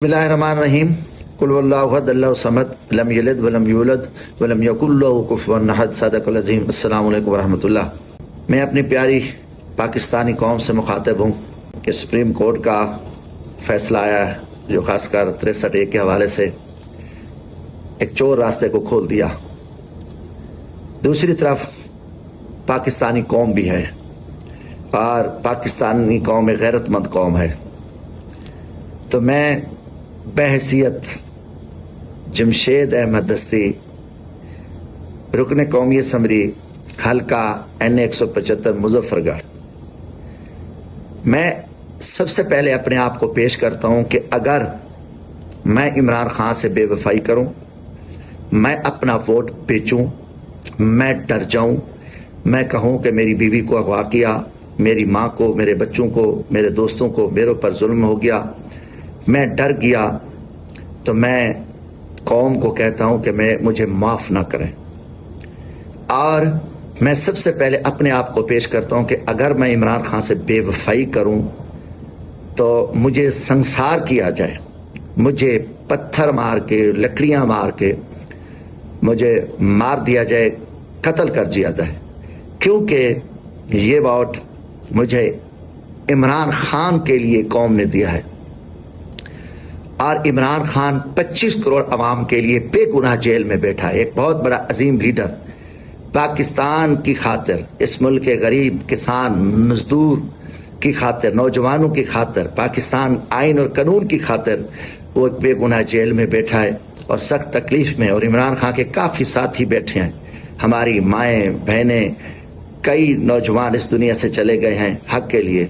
बिस्मिल्लाहिर्रहमानिर्रहीम कुल वल्लाहु अहद अल्लाहु समद लम यलिद वलम यूलद वलम यकुल लहू कुफुवन अहद सदक़ल अज़ीम। अस्सलामु अलैकुम वरहमतुल्लाह। मैं अपनी प्यारी पाकिस्तानी कौम से मुखातिब हूँ कि सुप्रीम कोर्ट का फैसला आया है जो ख़ासकर 63A के हवाले से एक चोर रास्ते को खोल दिया। दूसरी तरफ पाकिस्तानी कौम भी है और पाकिस्तानी कौम एक गैरतमंद कौम है। तो मैं बहैसियत जमशेद अहमद दस्ती रुकन कौमी असम्बली हल्का NA 175 मुजफ्फरगढ़, मैं सबसे पहले अपने आप को पेश करता हूं कि अगर मैं इमरान खान से बेवफाई करूं, मैं अपना वोट बेचूं, मैं डर जाऊं, मैं कहूं कि मेरी बीवी को अगवा किया, मेरी माँ को, मेरे बच्चों को, मेरे दोस्तों को मेरे ऊपर जुल्म हो गया, मैं डर गया, तो मैं कौम को कहता हूं कि मुझे माफ़ ना करें। और मैं सबसे पहले अपने आप को पेश करता हूं कि अगर मैं इमरान खान से बेवफाई करूं तो मुझे संसार किया जाए, मुझे पत्थर मार के, लकड़ियां मार के मुझे मार दिया जाए, कत्ल कर दिया जाए, क्योंकि ये वोट मुझे इमरान खान के लिए कौम ने दिया है। और इमरान खान 25 करोड़ अवाम के लिए बेगुनाह जेल में बैठा है। एक बहुत बड़ा अजीम लीडर, पाकिस्तान की खातिर, इस मुल्क के गरीब किसान मजदूर की खातिर, नौजवानों की खातिर, पाकिस्तान आइन और कानून की खातिर वो एक बेगुनाह जेल में बैठा है और सख्त तकलीफ में। और इमरान खान के काफ़ी साथी बैठे हैं, हमारी माएँ बहनें, कई नौजवान इस दुनिया से चले गए हैं हक के लिए।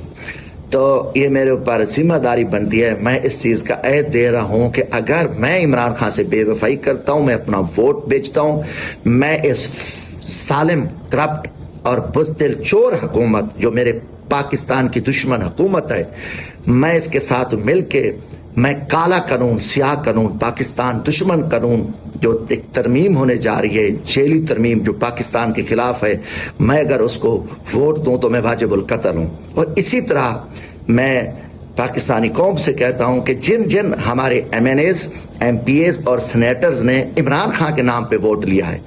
तो ये मेरे ऊपर जिम्मेदारी बनती है, मैं इस चीज़ का अहद दे रहा हूँ कि अगर मैं इमरान खान से बेवफाई करता हूँ, मैं अपना वोट बेचता हूँ, मैं इस सालिम, करप्ट और बुज़दिल चोर हुकूमत जो मेरे पाकिस्तान की दुश्मन हुकूमत है, मैं इसके साथ मिल के मैं काला कानून, स्याह कानून, पाकिस्तान दुश्मन कानून जो एक तरमीम होने जा रही है, जेली तरमीम जो पाकिस्तान के खिलाफ है, मैं अगर उसको वोट दूं तो मैं वाजिबुल कत्ल हूँ। और इसी तरह मैं पाकिस्तानी कौम से कहता हूँ कि जिन जिन हमारे MNAs, MPAs और सेनेटर्स ने इमरान खान के नाम पे वोट लिया है,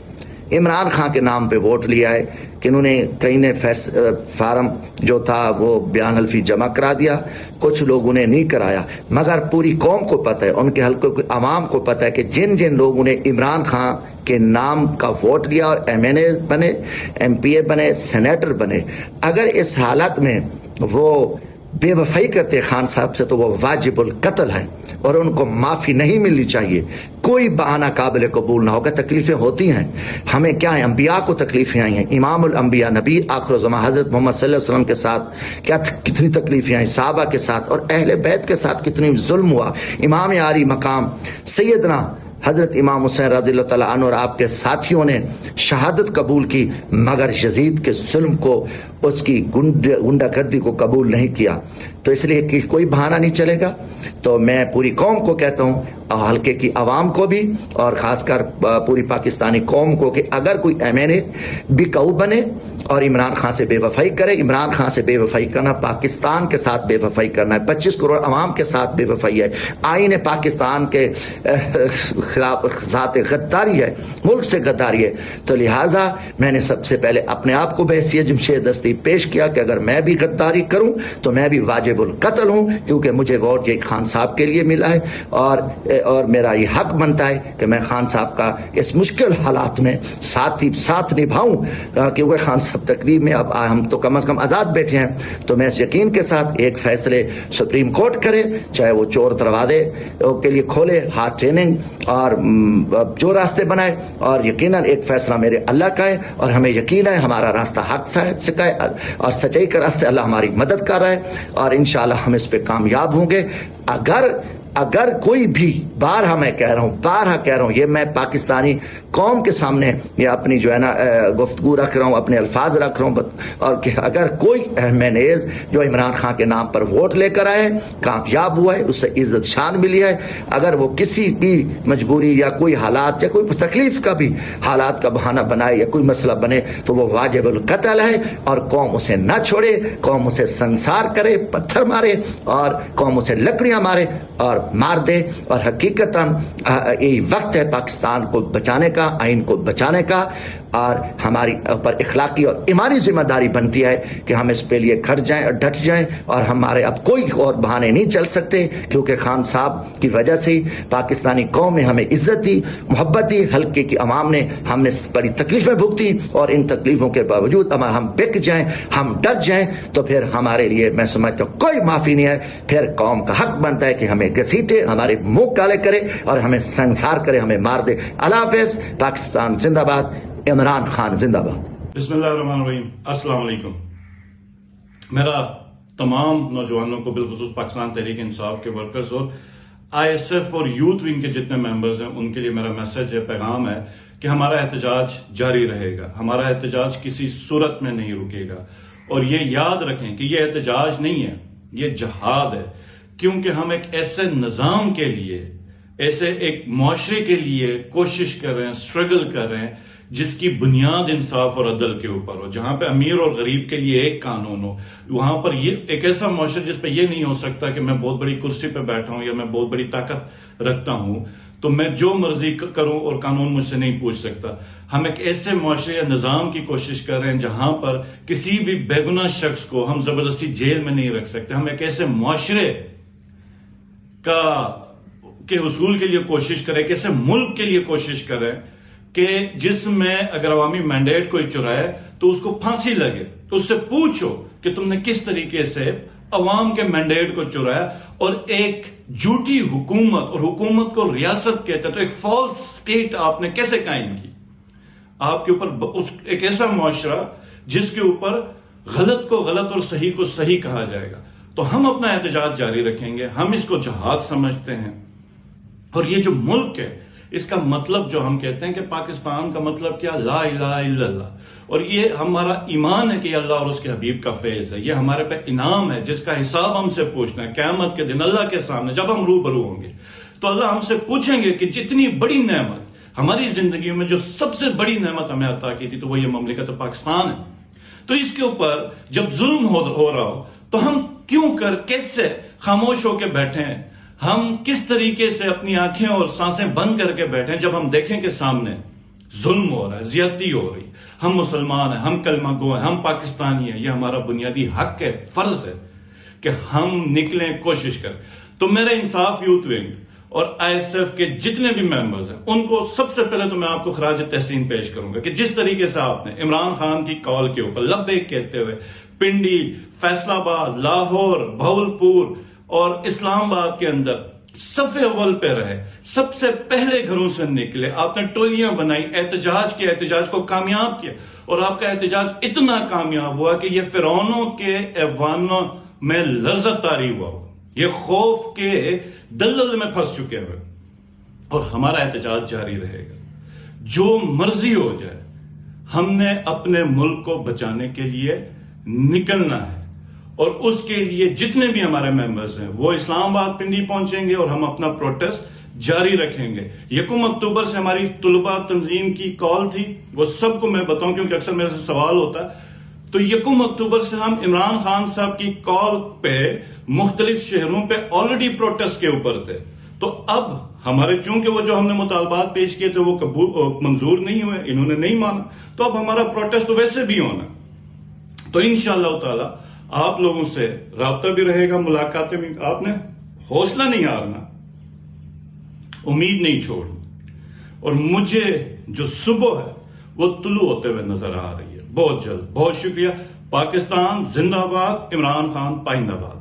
इमरान खान के नाम पे वोट लिया है, कि उन्होंने कई ने फार्म जो था वो बयान हल्फी जमा करा दिया, कुछ लोगों ने नहीं कराया, मगर पूरी कौम को पता है, उनके हल्के की आवाम को पता है कि जिन जिन लोगों ने इमरान खान के नाम का वोट लिया और MNA बने, MPA बने, सेनेटर बने, अगर इस हालत में वो बेवफाई करते खान साहब से तो वो वाजिबुल कत्ल है और उनको माफ़ी नहीं मिलनी चाहिए। कोई बहाना काबिल कबूल ना होगा। तकलीफ़ें होती हैं, हमें क्या है, अम्बिया को तकलीफ़ें आई हैं, इमामुल अम्बिया नबी आखिर ज़मां हज़रत मोहम्मद सल्लल्लाहु अलैहि वसल्लम के साथ क्या कितनी तकलीफ़ें आई, सहाबा के साथ और अहले बैत के साथ कितनी जुल्म हुआ। इमाम आली मकाम सैयदना हज़रत इमाम हुसैन रज़ियल्लाहु तआला अन्हु और आपके साथियों ने शहादत कबूल की, मगर यजीद के जुल्म को, उसकी गुंडागर्दी को कबूल नहीं किया। तो इसलिए कि कोई बहाना नहीं चलेगा। तो मैं पूरी कौम को कहता हूँ, हल्के की आवाम को भी और ख़ासकर पूरी पाकिस्तानी कौम को, कि अगर कोई MNA बिकाऊ बने और इमरान खान से बेवफाई करे, इमरान खान से बेवफाई करना पाकिस्तान के साथ बेवफाई करना है, 25 करोड़ अवाम के साथ बेवफाई है, आईन पाकिस्तान के खिलाफ ज़ात गद्दारी है, मुल्क से गद्दारी है। तो लिहाजा मैंने सबसे पहले अपने आप को बहैसियत जमशेद दस्ती पेश किया कि अगर मैं भी गद्दारी करूं तो मैं भी वाजिबुल कत्ल हूं, क्योंकि मुझे वोट ये खान साहब के लिए मिला है और मेरा ये हक बनता है कि मैं खान साहब का इस मुश्किल हालात में साथ निभाऊं, क्योंकि खान साहब तकरीब में अब हम तो कम से कम आज़ाद बैठे हैं। तो मैं इस यकीन के साथ एक फैसले सुप्रीम कोर्ट करे, चाहे वो चोर दरवाजे के लिए खोले, हार्ड ट्रेनिंग और जो रास्ते बनाए, और यकीनन एक फैसला मेरे अल्लाह का है और हमें यकीन है हमारा रास्ता हक से है और सच्चाई का रास्ते अल्लाह हमारी मदद कर रहा है और इंशाअल्लाह हम इस पे कामयाब होंगे। अगर कोई भी, बारहा मैं कह रहा हूँ, ये मैं पाकिस्तानी कौम के सामने ये अपनी जो है ना गुफ्तगू रख रहा हूँ, अपने अल्फाज रख रहा हूँ, और कि अगर कोई MNAs जो इमरान खान के नाम पर वोट लेकर आए, कामयाब हुआ है, उससे इज्जत शान मिली है, अगर वो किसी भी मजबूरी या कोई हालात या कोई तकलीफ का भी हालात का बहाना बनाए या कोई मसला बने तो वो वाजिबुल कत्ल है और कौम उसे न छोड़े, कौम उसे संसार करे, पत्थर मारे और कौम उसे लकड़ियां मारे और مار دے. اور حقیقتاً یہی وقت ہے پاکستان کو بچانے کا, آئین کو بچانے کا, اور ہماری اوپر اخلاقی اور ایمانی ذمہ داری بنتی ہے کہ ہم اس پہ لیے کھڑ جائیں اور ڈٹ جائیں. اور ہمارے اب کوئی اور بہانے نہیں چل سکتے, کیونکہ خان صاحب کی وجہ سے پاکستانی قوم نے ہمیں عزت دی, محبت دی, حلقے کی عوام نے ہم نے بڑی تکلیفیں بھگتی, اور ان تکلیفوں کے باوجود اگر ہم بک جائیں, ہم ڈٹ جائیں, تو پھر ہمارے لیے میں سمجھتا ہوں کوئی معافی نہیں ہے. پھر قوم کا حق بنتا ہے کہ ہمیں گھسیٹے, ہمارے منہ کالے کرے اور ہمیں سنسار کرے, ہمیں مار دے. اللہ حافظ. پاکستان زندہ باد. عمران خان زندہ باد. بسم اللہ الرحمن الرحیم. السلام علیکم. میرا تمام نوجوانوں کو, بالخصوص پاکستان تحریک انصاف کے ورکرز اور آئی ایس ایف اور یوتھ ونگ کے جتنے ممبرز ہیں, ان کے لیے میرا میسج ہے, پیغام ہے کہ ہمارا احتجاج جاری رہے گا. ہمارا احتجاج کسی صورت میں نہیں رکے گا. اور یہ یاد رکھیں کہ یہ احتجاج نہیں ہے, یہ جہاد ہے. کیونکہ ہم ایک ایسے نظام کے لیے, ایسے ایک معاشرے کے لیے کوشش کر رہے ہیں, اسٹرگل کر رہے ہیں, جس کی بنیاد انصاف اور عدل کے اوپر ہو, جہاں پہ امیر اور غریب کے لیے ایک قانون ہو. وہاں پر یہ ایک ایسا معاشرہ جس پہ یہ نہیں ہو سکتا کہ میں بہت بڑی کرسی پہ بیٹھا ہوں یا میں بہت بڑی طاقت رکھتا ہوں تو میں جو مرضی کروں اور قانون مجھ سے نہیں پوچھ سکتا. ہم ایک ایسے معاشرے یا نظام کی کوشش کر رہے ہیں جہاں پر کسی بھی بے گناہ شخص کو ہم زبردستی جیل میں نہیں رکھ سکتے. ہم ایک ایسے معاشرے کے حصول کے لیے کوشش کریں, ایک ایسے ملک کے لیے کوشش کریں کہ جس میں اگر عوامی مینڈیٹ کوئی چرائے تو اس کو پھانسی لگے. اس سے پوچھو کہ تم نے کس طریقے سے عوام کے مینڈیٹ کو چرایا اور ایک جھوٹی حکومت, اور حکومت کو ریاست کہتے ہیں, تو ایک فالس اسٹیٹ آپ نے کیسے قائم کی. آپ کے اوپر ایک ایسا معاشرہ جس کے اوپر غلط کو غلط اور صحیح کو صحیح کہا جائے گا. تو ہم اپنا احتجاج جاری رکھیں گے. ہم اس کو جہاد سمجھتے ہیں, اور یہ جو ملک ہے اس کا مطلب جو ہم کہتے ہیں کہ پاکستان کا مطلب کیا, لا الہ الا اللہ. اور یہ ہمارا ایمان ہے کہ اللہ اور اس کے حبیب کا فیض ہے. یہ ہمارے پہ انعام ہے جس کا حساب ہم سے پوچھنا ہے قیامت کے دن اللہ کے سامنے. جب ہم روبرو ہوں گے تو اللہ ہم سے پوچھیں گے کہ جتنی بڑی نعمت ہماری زندگی میں, جو سب سے بڑی نعمت ہمیں عطا کی تھی, تو وہ یہ مملکت پاکستان ہے. تو اس کے اوپر جب ظلم ہو رہا ہو تو ہم کیسے خاموش ہو کے بیٹھے ہیں, ہم کس طریقے سے اپنی آنکھیں اور سانسیں بند کر کے بیٹھیں جب ہم دیکھیں کہ سامنے ظلم ہو رہا ہے, زیادتی ہو رہی. ہم مسلمان ہیں, ہم کلمہ گو ہیں, ہم پاکستانی ہیں. یہ ہمارا بنیادی حق ہے, فرض ہے کہ ہم نکلیں, کوشش کریں. تو میرے انصاف یوتھ ونگ اور آئی ایس ایف کے جتنے بھی ممبرز ہیں ان کو سب سے پہلے تو میں آپ کو خراج تحسین پیش کروں گا کہ جس طریقے سے آپ نے عمران خان کی کال کے اوپر لبیک کہتے ہوئے پنڈی, فیصل آباد, لاہور, بھاولپور اور اسلام آباد کے اندر صف اول پہ رہے, سب سے پہلے گھروں سے نکلے, آپ نے ٹولیاں بنائی, احتجاج کیا, احتجاج کو کامیاب کیا, اور آپ کا احتجاج اتنا کامیاب ہوا کہ یہ فرعونوں کے ایوانوں میں لرزت طاری ہوا, یہ خوف کے دلدل میں پھنس چکے ہوئے. اور ہمارا احتجاج جاری رہے گا, جو مرضی ہو جائے. ہم نے اپنے ملک کو بچانے کے لیے نکلنا ہے, اور اس کے لیے جتنے بھی ہمارے ممبرز ہیں وہ اسلام آباد, پنڈی پہنچیں گے اور ہم اپنا پروٹیسٹ جاری رکھیں گے. 1 اکتوبر سے ہماری طلباء تنظیم کی کال تھی, وہ سب کو میں بتاؤں کیونکہ اکثر میرے سے سوال ہوتا ہے. تو 1 اکتوبر سے ہم عمران خان صاحب کی کال پہ مختلف شہروں پہ آلریڈی پروٹیسٹ کے اوپر تھے. تو اب ہمارے چونکہ وہ جو ہم نے مطالبات پیش کیے تھے وہ منظور نہیں ہوئے, انہوں نے نہیں مانا, تو اب ہمارا پروٹیسٹ تو ویسے بھی ہونا. تو انشاءاللہ تعالی آپ لوگوں سے رابطہ بھی رہے گا, ملاقاتیں بھی. آپ نے حوصلہ نہیں ہارنا, امید نہیں چھوڑنی, اور مجھے جو صبح ہے وہ طلوع ہوتے ہوئے نظر آ رہی ہے بہت جلد. بہت شکریہ. پاکستان زندہ باد. عمران خان پائندہ باد.